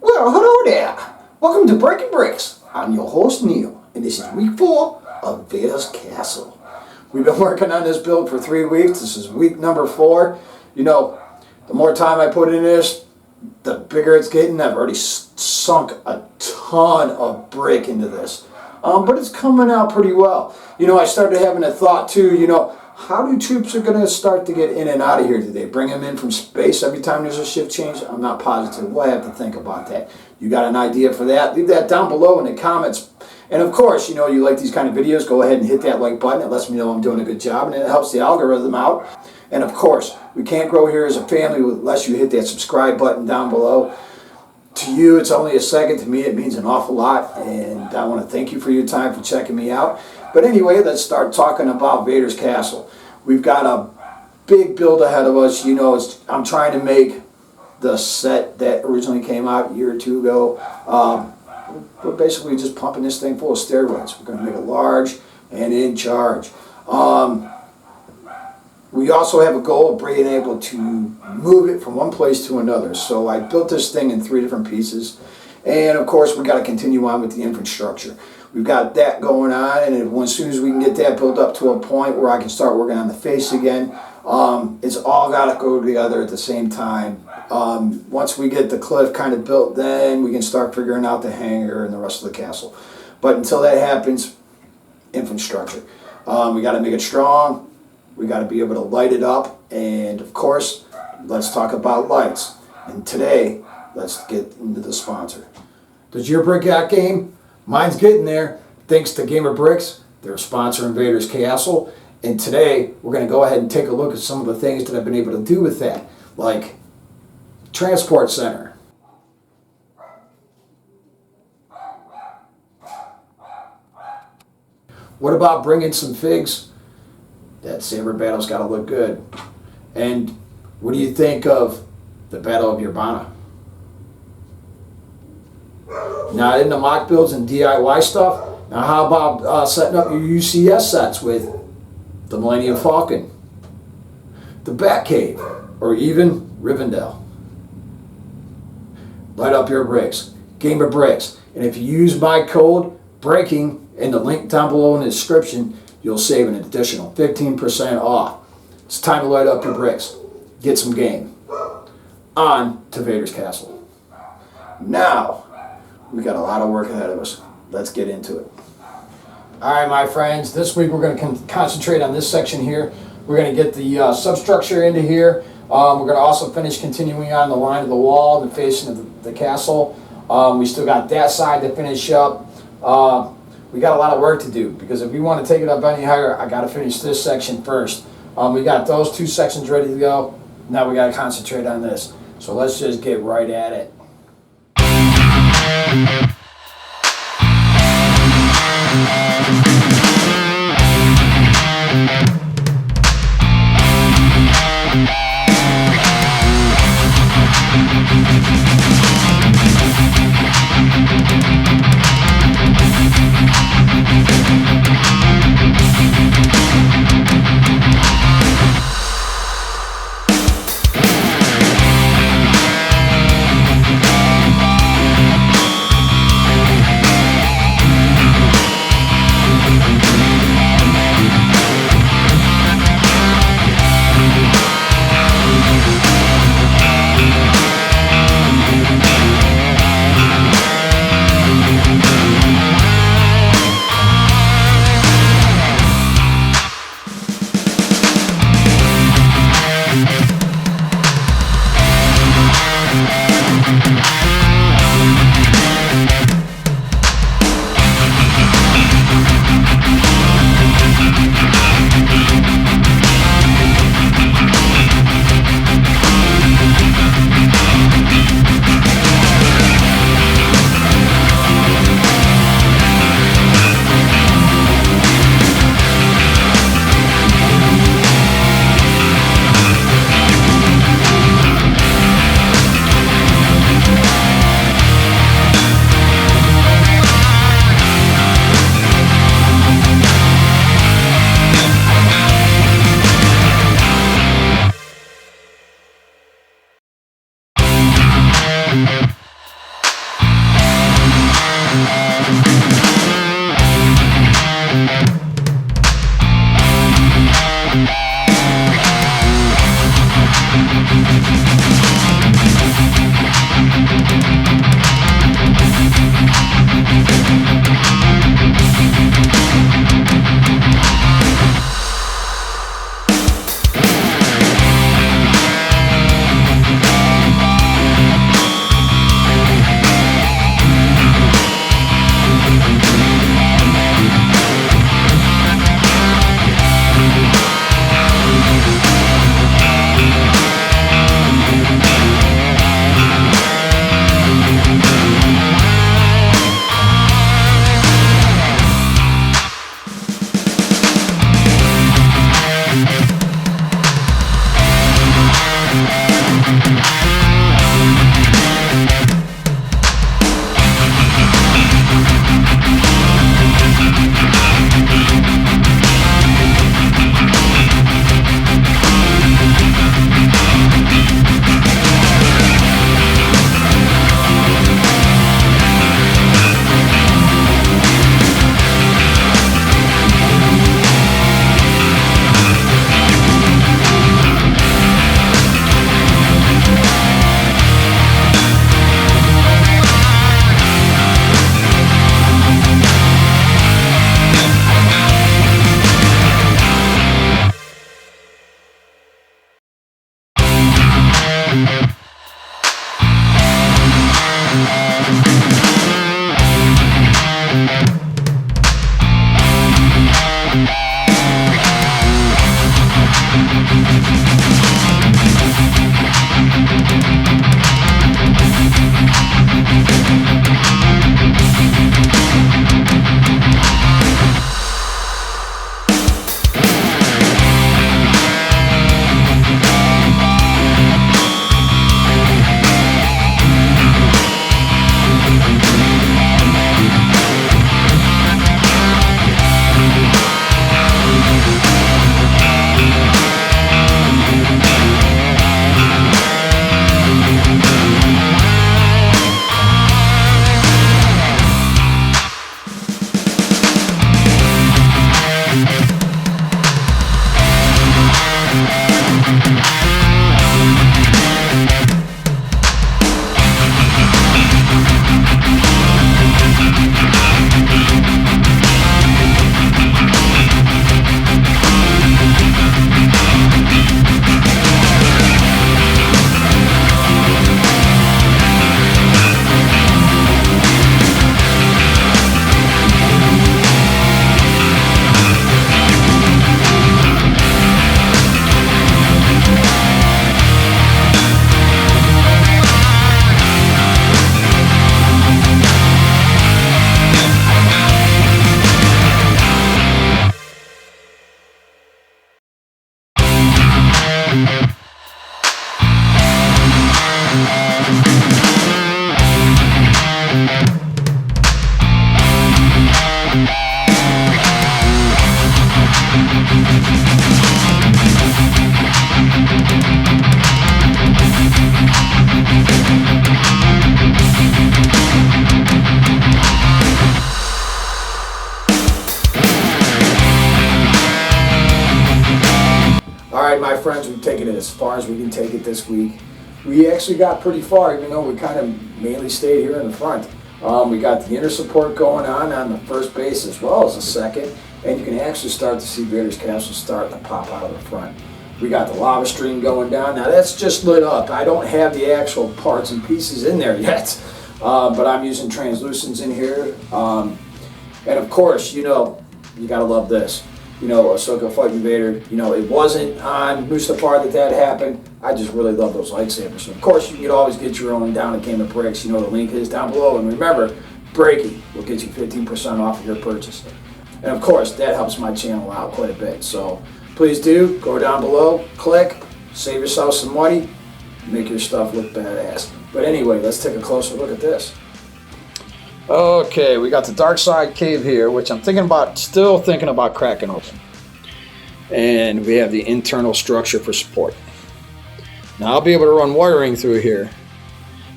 Well, hello there. Welcome to Breaking Bricks. I'm your host, Neil, and this is week 4 of Vaders Castle. We've been working on this build for 3 weeks. This is week number 4. You know, the more time I put in this, the bigger it's getting. I've already sunk a ton of brick into this. But it's coming out pretty well. You know, I started having a thought too, how do troops are going to start to get in and out of here? Do they bring them in from space every time there's a shift change? I'm not positive. We'll have to think about that. You got an idea for that? Leave that down below in the comments. And of course, you like these kind of videos, go ahead and hit that like button. It lets me know I'm doing a good job, and it helps the algorithm out. And of course, we can't grow here as a family unless you hit that subscribe button down below. To you, it's only a second. To me, it means an awful lot. And I want to thank you for your time, for checking me out. But anyway, let's start talking about Vaders Castle. We've got a big build ahead of us. I'm trying to make the set that originally came out a year or two ago. We're basically just pumping this thing full of steroids. We're going to make it large and in charge. We also have a goal of being able to move it from one place to another. So I built this thing in 3 different pieces. And of course, we got to continue on with the infrastructure. We've got that going on, and as soon as we can get that built up to a point where I can start working on the face again, it's all got to go together at the same time. Once we get the cliff kind of built, then we can start figuring out the hangar and the rest of the castle. But until that happens, infrastructure. We got to make it strong. We got to be able to light it up, and of course, let's talk about lights. And today, let's get into the sponsor. Does your brick got game? Mine's getting there. Thanks to Gamer Bricks. They're sponsoring Vaders Castle. And today, we're going to go ahead and take a look at some of the things that I've been able to do with that. Like, transport center. What about bringing some figs? That saber battle's got to look good. And what do you think of the Battle of Urbana? Not into mock builds and DIY stuff. Now how about setting up your UCS sets with the Millennium Falcon, the Batcave, or even Rivendell? Light up your bricks. Gamer Bricks. And if you use my code BREAKING in the link down below in the description, you'll save an additional 15% off. It's time to light up your bricks. Get some game. On to Vaders Castle. Now, we got a lot of work ahead of us. Let's get into it. All right, my friends. This week we're going to concentrate on this section here. We're going to get the substructure into here. We're going to also finish continuing on the line of the wall and the facing of the castle. We still got that side to finish up. We got a lot of work to do, because if we want to take it up any higher, I got to finish this section first. We got those 2 sections ready to go. Now we got to concentrate on this. So let's just get right at it. Alright, my friends, we've taken it as far as we can take it this week. We actually got pretty far, even though we kind of mainly stayed here in the front. We got the inner support going on the first base as well as the second, and you can actually start to see Vaders Castle starting to pop out of the front. We got the lava stream going down. Now that's just lit up. I don't have the actual parts and pieces in there yet, but I'm using translucents in here. And of course, you gotta love this. Ahsoka fighting Vader, it wasn't on Mustafar that happened. I just really love those lightsabers. So of course, you can always get your own down a Game of Bricks. The link is down below. And remember, breaking will get you 15% off of your purchase. And of course, that helps my channel out quite a bit. So please do, go down below, click, save yourself some money, make your stuff look badass. But anyway, let's take a closer look at this. Okay, we got the dark side cave here, which I'm still thinking about cracking open. And we have the internal structure for support. Now I'll be able to run wiring through here,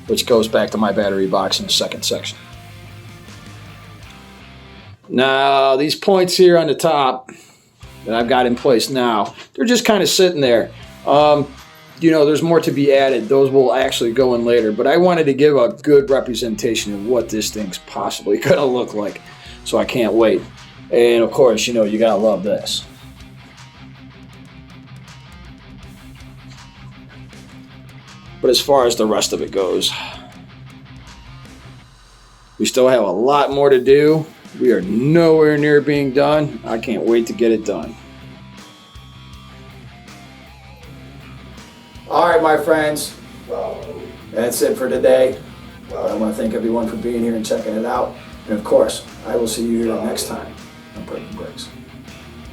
which goes back to my battery box in the second section. Now these points here on the top that I've got in place now, they're just kind of sitting there. There's more to be added. Those will actually go in later, but I wanted to give a good representation of what this thing's possibly going to look like, so I can't wait. And of course, you gotta love this. But as far as the rest of it goes, we still have a lot more to do. We are nowhere near being done. I can't wait to get it done. Alright, my friends, that's it for today. I want to thank everyone for being here and checking it out. And of course, I will see you here next time on Breaking Bricks.